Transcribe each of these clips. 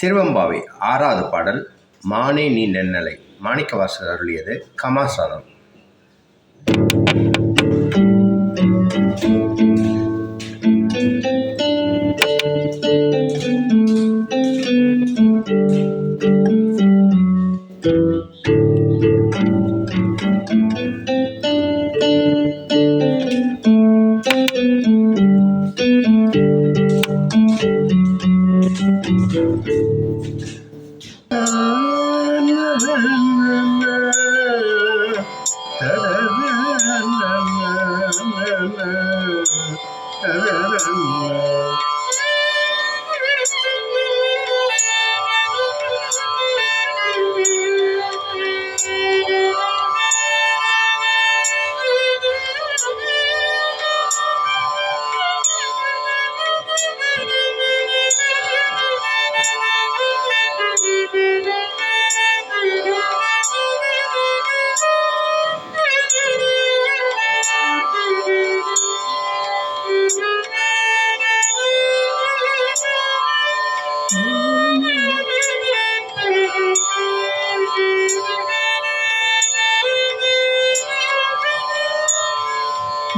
திருவெம்பாவை 6வது பாடல் மானே நீ நென்னலை. மாணிக்கவாசகர் அருளியது. கமாசாதம்.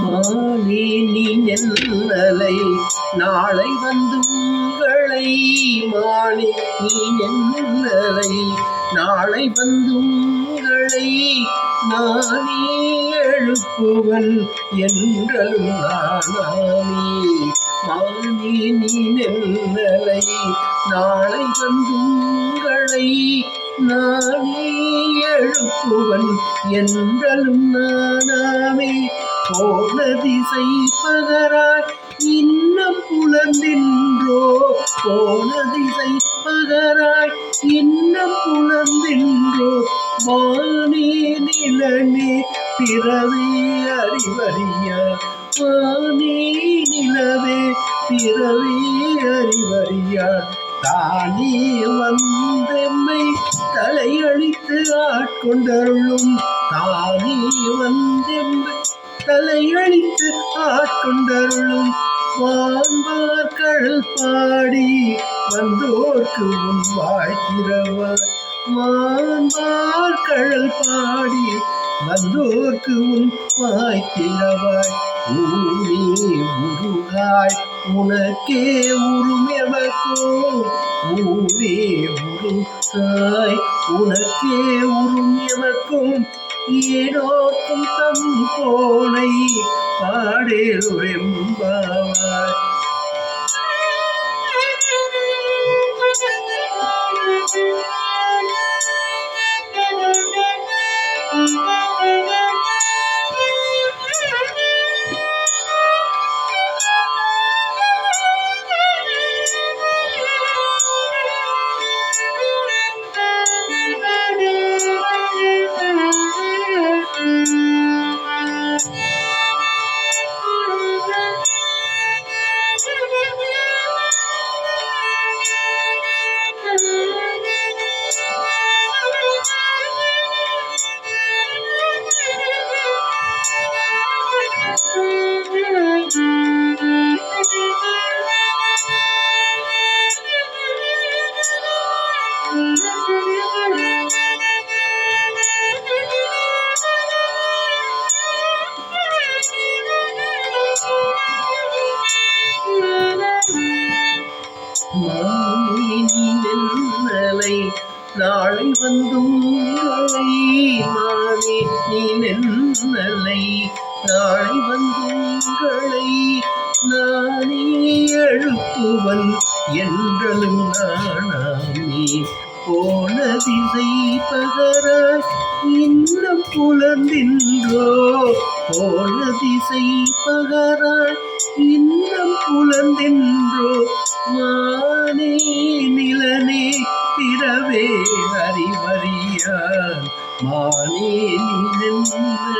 மானே நீ நென்னலை நாளை வந்து உங்களை. மானே நீ நென்னலை நாளை வந்து உங்களை. நானே எழுப்புவன் என்றலும் நானாமே. மானே நீ நென்னலை நாளை வந்து உங்களை. நானே எழுப்புவன் என்றலும் நானாமே. போன திசை பகராய் இன்னம் புலர்ந்தின்றோ. போன திசை பகராய் இன்னம் புலர்ந்தின்றோ. வானே நிலனே பிறவே அறிவறியா. வானே நிலவே பிறவே அறிவறியா. தானே வந்தெம்மை தலையழித்து ஆட்கொண்டருளும். தானே வந்தெம்மை தலையழித்து ஆட்கொண்டருளும். வான்பார் கடல் பாடி வந்தோர்க்கு உன் வாய்க்கிறவாய். வான்பார் கடல் பாடி வந்தோர்க்கு உன் வாய்க்கிறவாய். ஊனே உருகாய் உனக்கே உருமெவர்க்கோ. ஊனே உருகாய் உனக்கே உருமெவர்க்கும். ஏனோர்க்கும் தம் கோனை பாடேலொரெம்பாவாய். மானே நீ நென்னலை நாளை வந்து உங்களை. மானே நீ நென்னலை நாளை வந்து உங்களை. நானே எழுப்புவன் என்றலும் நானாமே. போன திசை பகராய் இன்னம் புலர்ந்தின்றோ. போன திசை பகராய் இன்னம் புலர்ந்தின்றோ. மானே நிலனே பிறவே அறிவறியான். மானே நீ நென்னலை